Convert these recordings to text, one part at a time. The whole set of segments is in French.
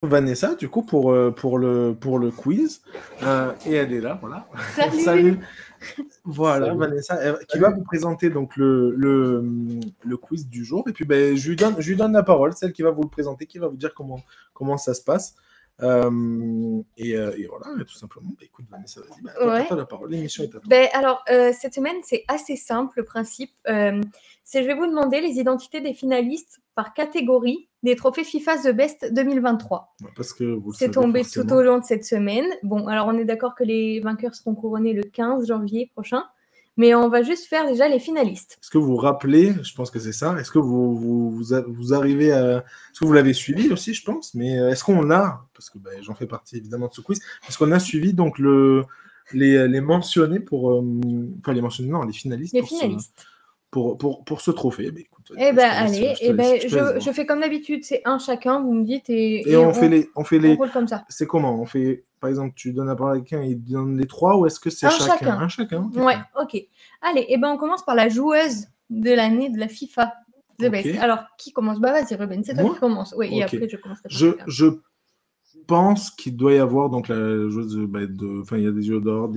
Vanessa, du coup, pour le quiz. Et elle est là, voilà. Salut. Salut. Voilà, Salut. Vanessa, qui va vous présenter donc le quiz du jour. Et puis, ben, je lui donne la parole, celle qui va vous le présenter, qui va vous dire comment ça se passe. Et voilà, tout simplement. Ben, écoute, Vanessa, vas-y, ben, Ouais. t'as la parole. L'émission est à toi. Ben, alors, cette semaine, c'est assez simple, le principe. Je vais vous demander les identités des finalistes par catégorie des trophées FIFA The Best 2023. Parce que vous le C'est savez tombé forcément. tout au long de cette semaine. Bon, alors on est d'accord que les vainqueurs seront couronnés le 15 janvier prochain, mais on va juste faire déjà les finalistes. Est-ce que vous vous rappelez, je pense que c'est ça, est-ce que vous arrivez à... Est-ce que vous l'avez suivi aussi, je pense, mais est-ce qu'on a, parce que ben, j'en fais partie évidemment de ce quiz, est-ce qu'on a suivi donc les mentionnés pour... Enfin, les mentionnés, non, les finalistes, Les finalistes. Pour ce trophée. Ben, écoute, Eh ben, allez, je fais comme d'habitude, c'est un chacun, vous me dites, et on fait les... on roule comme ça. C'est comment? On fait, par exemple, tu donnes la parole à quelqu'un et il donne les trois, ou est-ce que c'est Un chacun? chacun. Un chacun. Ouais, ok. Allez, et ben on commence par la joueuse de l'année de la FIFA The Best. Alors, qui commence? Bah vas-y, Ruben, c'est toi qui commence. Oui, et après je commencerai par je pense qu'il doit y avoir donc la joueuse enfin il y a des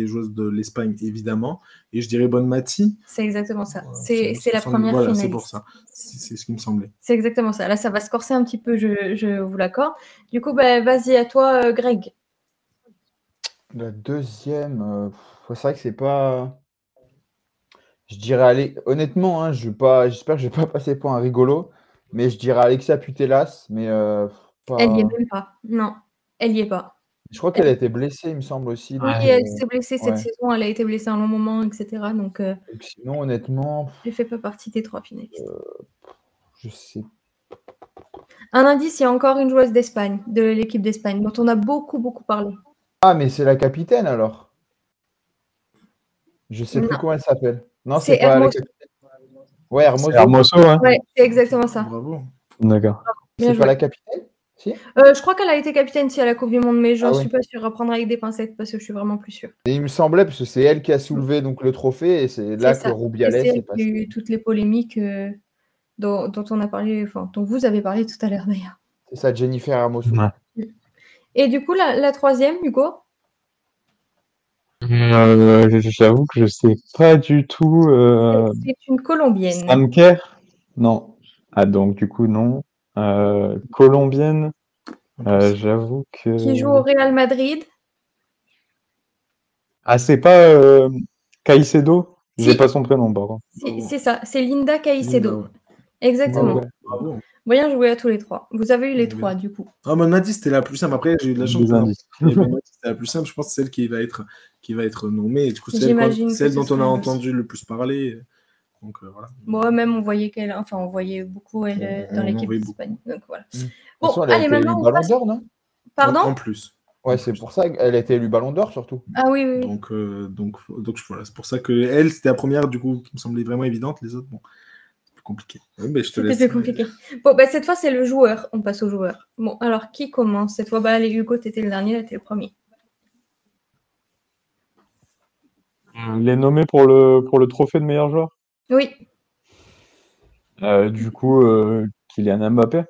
joueuses de l'Espagne évidemment, et je dirais Bonmati. C'est exactement ça. C'est la première voilà, finaliste. c'est pour ça. C'est ce qui me semblait. C'est exactement ça. Là, ça va se corser un petit peu, je vous l'accorde. Du coup, bah, vas-y à toi, Greg. La deuxième, c'est vrai que c'est pas. Je dirais aller. Honnêtement, hein, j'espère que je vais pas passer pour un rigolo, mais je dirais Alexia Putellas, mais pas. Elle y est même pas. Non, elle y est pas. Je crois qu'elle a été blessée, il me semble aussi. Oui, elle s'est blessée cette saison. Elle a été blessée un long moment, etc. Donc sinon, honnêtement. Elle fait pas partie des trois finalistes. Je sais. Un indice, il y a encore une joueuse d'Espagne, de l'équipe d'Espagne, dont on a beaucoup parlé. Ah, mais c'est la capitaine alors. Je sais plus comment elle s'appelle. Non, c'est pas Hermoso. la capitaine. Ouais, Hermoso. Hermoso, ouais. Ouais, c'est exactement ça. Bravo. D'accord. C'est pas la capitaine? Si. Je crois qu'elle a été capitaine à la Coupe du Monde, mais je suis pas sûre. À prendre avec des pincettes parce que je suis vraiment plus sûre. Et il me semblait, parce que c'est elle qui a soulevé donc le trophée, et c'est là que Rubiales est passé. Il y a eu toutes les polémiques dont on a parlé, enfin, dont vous avez parlé tout à l'heure d'ailleurs. C'est ça, Jennifer Hermoso. Ouais. Et du coup, la troisième, Hugo? J'avoue que je sais pas du tout. C'est une Colombienne. Sam Kerr? Non. Ah, donc du coup, non. Colombienne, j'avoue que... Qui joue au Real Madrid. Ah, c'est pas Caicedo? J'ai pas son prénom, par contre. C'est ça, c'est Linda Caicedo. Exactement. Bravo. Bien joué à tous les trois. Vous avez eu les trois, du coup. Ah, Bonmati, c'était la plus simple. Après, j'ai eu de la chance. Bonmati, c'était la plus simple. Je pense que c'est celle qui va être nommée. Et du coup, celle dont on a entendu le plus parler. Donc, voilà. Moi, même, on voyait on voyait beaucoup dans l'équipe d'Espagne. Donc, voilà. Bon, allez, maintenant, on passe... Ballon d'Or, non? Pardon? En plus. Ouais, c'est pour ça qu'elle a été élue Ballon d'Or, surtout. Ah oui. Donc voilà, c'est pour ça que elle, c'était la première, du coup, qui me semblait vraiment évidente. Les autres, bon, c'est plus compliqué. Ouais, je te laisse. C'était plus compliqué. Bon, cette fois, c'est le joueur. On passe au joueur. Bon, alors, qui commence cette fois? Allez, Hugo, t'étais le dernier, là, t'es le premier. Les nommés pour le trophée de meilleur joueur? Oui. Du coup, Kylian Mbappé?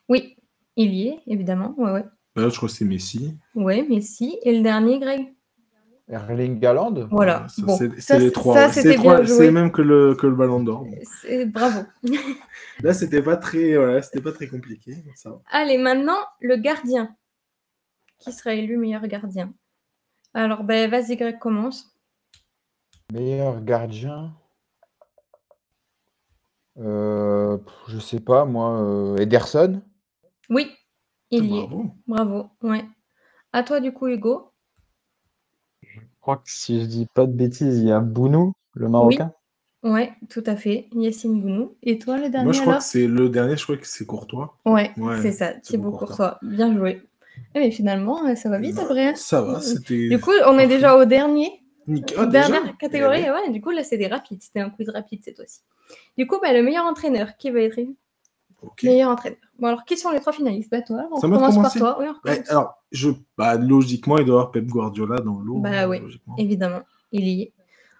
Oui, il y est, évidemment. Ouais. Là, je crois que c'est Messi. Ouais, Messi. Et le dernier, Greg? Erling Haaland. Voilà. C'est les trois. C'est même que le Ballon d'Or. Bravo. Là, c'était pas très compliqué. Ça. Allez, maintenant, le gardien. Qui sera élu meilleur gardien? Alors, vas-y, Greg, commence. Meilleur gardien. Je sais pas, moi. Ederson. Oui, il y est. Bravo. Ouais. À toi, du coup, Hugo. Je crois que si je dis pas de bêtises, il y a Bounou, le Marocain. Oui, ouais, tout à fait. Yacine Bounou. Et toi, le dernier? Moi, je crois que c'est le dernier. Je crois que c'est Courtois. Ouais, c'est ça. Thibaut Courtois. Bien joué. Mais finalement, ça va vite après. Ça va. Du coup, on est déjà au dernier. Dernière catégorie. Ouais, du coup, là, c'est des rapides. C'était un quiz rapide cette fois-ci. Du coup, le meilleur entraîneur, qui va être élu? Meilleur entraîneur. Bon, alors, qui sont les trois finalistes? Toi, on commence par toi. Oui, alors, logiquement, il doit y avoir Pep Guardiola dans l'eau. Oui, évidemment. Il y est.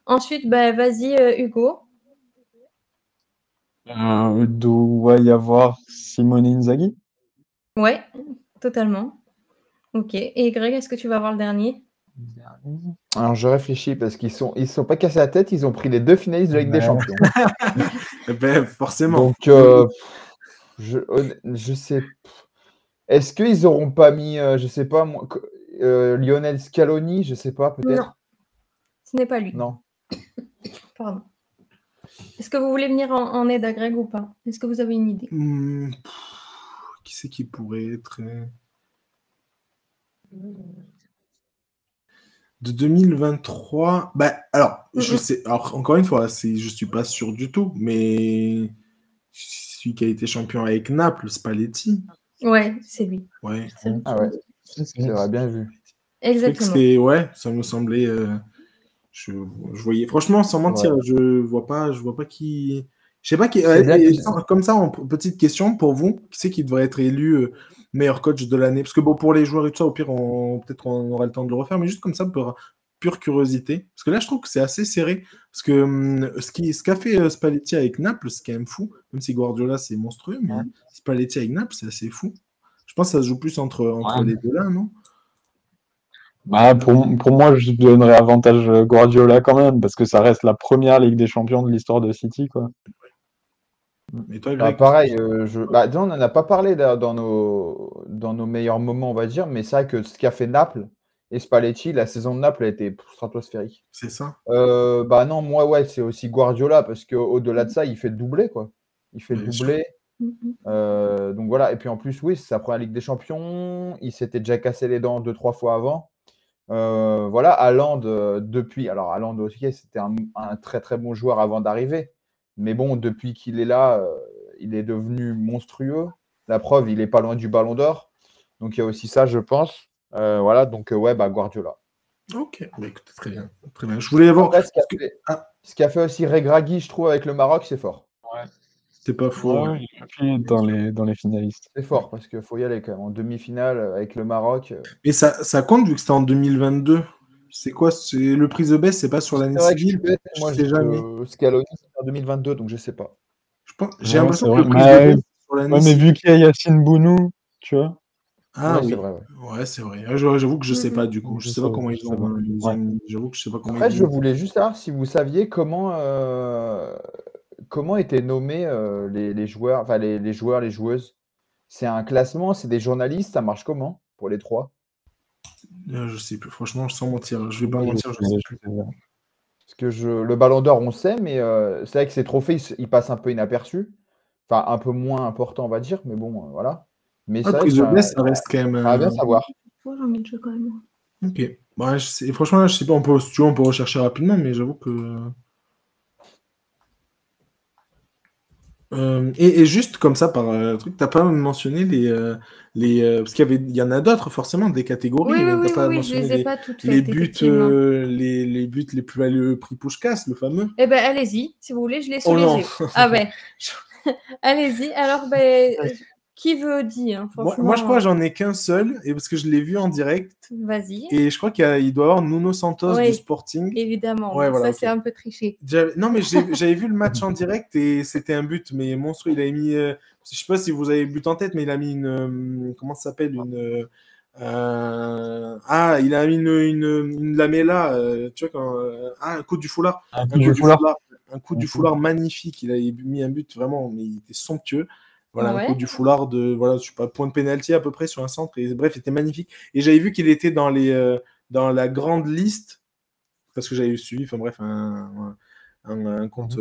Ensuite, vas-y, Hugo. Il doit y avoir Simone Inzaghi? Ouais, totalement. Ok. Et Greg, est-ce que tu vas voir le dernier? Alors, je réfléchis parce qu'ils sont pas cassés la tête. Ils ont pris les 2 finalistes de la Ligue des Champions. Forcément. Donc, je sais. Est-ce qu'ils n'auront pas mis, je sais pas, moi, Lionel Scaloni, je sais pas, peut-être? Non, ce n'est pas lui. Non. Pardon. Est-ce que vous voulez venir en aide à Greg ou pas? Est-ce que vous avez une idée? Qui c'est qui pourrait être de 2023? Alors, je sais. Alors, encore une fois, je suis pas sûr du tout, mais celui qui a été champion avec Naples, Spalletti. Ouais, c'est lui. Ouais. Ah ouais. C'est vrai, bien vu. Exactement. Ouais, ça me semblait. Je voyais. Franchement, sans mentir, je vois pas qui. Je sais pas qui. Comme ça, en petite question pour vous, qui c'est qui devrait être élu meilleur coach de l'année? Parce que bon, pour les joueurs et tout ça, au pire, peut-être on aura le temps de le refaire, mais juste comme ça, pour pure curiosité. Parce que là, je trouve que c'est assez serré. Parce que ce qu'a fait Spalletti avec Naples, c'est quand même fou. Même si Guardiola, c'est monstrueux, mais Spalletti avec Naples, c'est assez fou. Je pense que ça se joue plus entre les deux là, non? Pour moi, je donnerais avantage Guardiola quand même, parce que ça reste la première Ligue des Champions de l'histoire de City, quoi. Et toi, Greg, pareil, on n'en a pas parlé là, dans nos meilleurs moments, on va dire, mais c'est vrai que ce qu'a fait Naples et Spalletti, la saison de Naples a été stratosphérique. C'est ça? Non, moi, ouais, c'est aussi Guardiola, parce qu'au-delà de ça, il fait le doublé, quoi. Il fait le doublé. Donc voilà, et puis en plus, oui, c'est sa première Ligue des Champions. Il s'était déjà cassé les dents 2-3 fois avant. Voilà, Haaland, depuis. Alors, Haaland aussi, c'était un très très bon joueur avant d'arriver. Mais bon, depuis qu'il est là, il est devenu monstrueux. La preuve, il n'est pas loin du Ballon d'Or. Donc, il y a aussi ça, je pense. Voilà, donc, Guardiola. Ok, écoutez, très bien. Très bien. Je voulais avoir. Après, ce qu'a fait aussi Regragui, je trouve, avec le Maroc, c'est fort. Ouais. C'est pas faux. Ouais. Dans les finalistes. C'est fort, parce qu'il faut y aller quand même. En demi-finale, avec le Maroc. Et ça compte, vu que c'était en 2022. C'est quoi? Le prix de baisse, c'est pas sur l'année civile? Moi, je sais jamais. Scaloni, c'est en 2022, donc je sais pas. J'ai l'impression que le prix de baisse, c'est sur l'année civile. Mais vu qu'il y a Yacine Bounou, tu vois. Ah oui, c'est vrai. Ouais, c'est vrai. J'avoue que je sais pas du coup. Je sais pas comment ils ont. J'avoue que je sais pas comment. En fait, je voulais juste savoir si vous saviez comment étaient nommés les joueurs, enfin les joueurs, les joueuses. C'est un classement, c'est des journalistes, ça marche comment pour les 3? Je sais plus. Franchement, sans mentir, je vais pas mentir, je sais plus. Parce que le Ballon d'Or, on sait, mais c'est vrai que ces trophées, ils passent un peu inaperçus. Enfin, un peu moins important, on va dire, mais bon, voilà. Mais ça reste quand même. À bien savoir. Faut j'en mets le jeu quand même. Ok. Bah, franchement, là, je sais pas, on peut rechercher rapidement, mais j'avoue que. Et juste comme ça, par truc, t'as pas mentionné parce qu'il y en a d'autres, forcément, des catégories. Oui, pas je les ai pas toutes faites, les buts, les buts les plus le prix Puskás, le fameux. Eh ben, allez-y, si vous voulez, je l'ai sous les yeux. Ah ben, allez-y. Alors, qui veut dire? Moi, je crois que j'en ai qu'un seul, et parce que je l'ai vu en direct. Vas-y. Et je crois qu'il doit y avoir Nuno Santos du Sporting. Évidemment, ouais, voilà, c'est un peu triché. Non, mais j'avais vu le match en direct et c'était un but, mais monstrueux. Il avait mis, je sais pas si vous avez le but en tête, mais il a mis comment ça s'appelle il a mis une lamella, tu vois, un coup du foulard. Un coup du foulard magnifique. Il avait mis un but vraiment, mais il était somptueux. Voilà, un coup du foulard je sais pas, point de pénalty à peu près sur un centre. Et bref, il était magnifique. Et j'avais vu qu'il était dans la grande liste, parce que j'avais suivi, enfin bref, un compte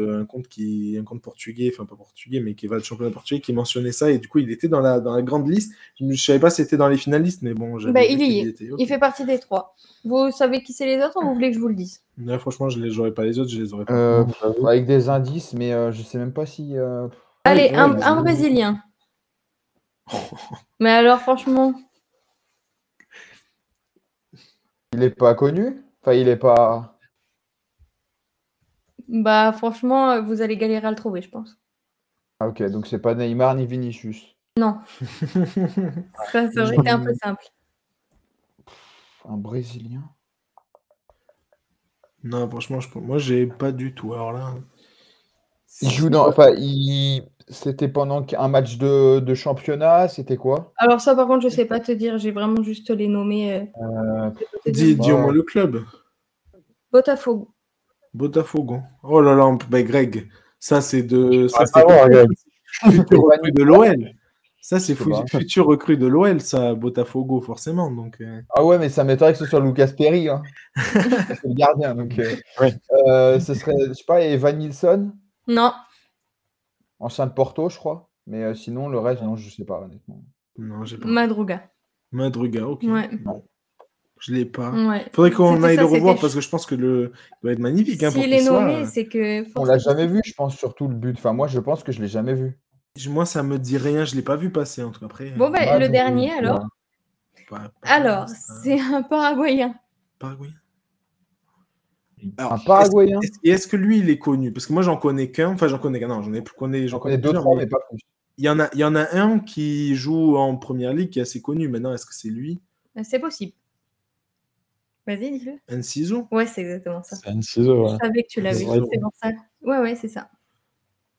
portugais, enfin pas portugais, mais qui va le championnat portugais, qui mentionnait ça. Et du coup, il était dans la grande liste. Je ne savais pas si c'était dans les finalistes, mais bon, j'avais il y est. Okay. Il fait partie des 3. Vous savez qui c'est les autres ou vous voulez que je vous le dise? Non, franchement, je les aurais pas les autres, je les aurais pas. Avec des indices, mais je sais même pas si. Allez, un Brésilien. Mais alors, franchement. Il est pas connu? Enfin, il est pas. Bah, franchement, vous allez galérer à le trouver, je pense. Ah, ok, donc c'est pas Neymar ni Vinicius. Non. Ça aurait été un peu simple. Un Brésilien? Non, franchement, moi, j'ai pas du tout. Alors là. Il joue dans. Enfin, C'était pendant un match de championnat, c'était quoi? Alors ça, par contre, je sais pas te dire. J'ai vraiment juste les nommés. Dis au moins le club. Botafogo. Botafogo. Oh là là, Greg. Ça, c'est de. Ça, c'est futur recrue de l'OL. Ça, c'est futur recrue de l'OL, ça, Botafogo, forcément. Donc, Ah ouais, mais ça m'étonnerait que ce soit Lucas Perry. Hein. C'est le gardien. Donc, ce serait, je sais pas, Evan Nilsson? Non. Ancien de Porto, je crois. Mais sinon, le reste, non, je sais pas, honnêtement. Non, j'ai pas. Madruga. Madruga, ok. Ouais. Bon. Je l'ai pas. Ouais. Faudrait qu'on aille le revoir parce que je pense que il doit être magnifique. Hein, S'il est nommé, c'est que. On l'a jamais vu, je pense, surtout le but. Enfin, moi, je pense que je l'ai jamais vu. Moi, ça me dit rien. Je l'ai pas vu passer, en tout cas. Après. Bon, ben, le dernier, alors. Alors, c'est un Paraguayen. Paraguayen. Alors, un Paraguayen. Est-ce que lui, il est connu? Parce que moi, j'en connais qu'un. Enfin, j'en connais qu'un. Non, j'en connais deux, trois, mais pas plus. Il y en a un qui joue en première ligue qui est assez connu. Maintenant, est-ce que c'est lui? C'est possible. Vas-y, dis-le. Enciso? Ouais, c'est exactement ça. C'est Enciso, ouais. Je savais que tu l'avais. C'est pour ça. Ouais, c'est ça.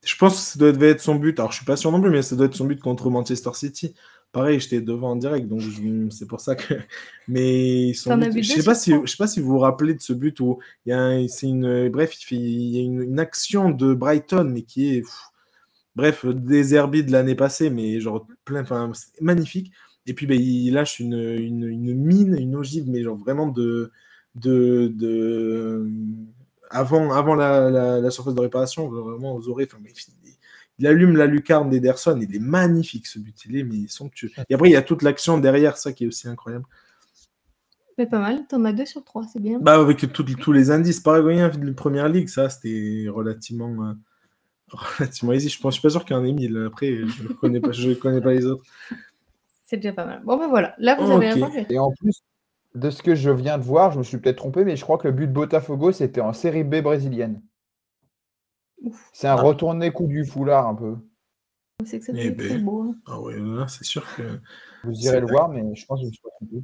Je pense que ça devait être son but. Alors, je suis pas sûr non plus, mais ça doit être son but contre Manchester City. Pareil, j'étais devant en direct, donc c'est pour ça que. Mais son but... je sais pas si vous vous rappelez de ce but où il y a il y a une action de Brighton, mais qui est bref désherbée de l'année passée, mais genre magnifique. Et puis il lâche une mine, une ogive, mais genre vraiment avant la surface de réparation, vraiment aux oreilles. Il allume la lucarne d'Ederson, il est magnifique ce but, il est somptueux. Et après, il y a toute l'action derrière, ça qui est aussi incroyable. Mais pas mal, t'en as 2 sur 3, c'est bien. Bah, avec tous les indices paraguayens de la première ligue, ça c'était relativement easy. Je suis pas sûr qu'il y en ait 1000. Après, je connais pas les autres. C'est déjà pas mal. Bon, ben voilà, là vous avez répondu. Et en plus, de ce que je viens de voir, je me suis peut-être trompé, mais je crois que le but de Botafogo, c'était en série B brésilienne. C'est un retourné coup du foulard un peu. C'est que ça doit être très beau. Hein. Ah ouais, là, c'est sûr que. Vous irez le voir, mais je pense que je me suis pas trompé.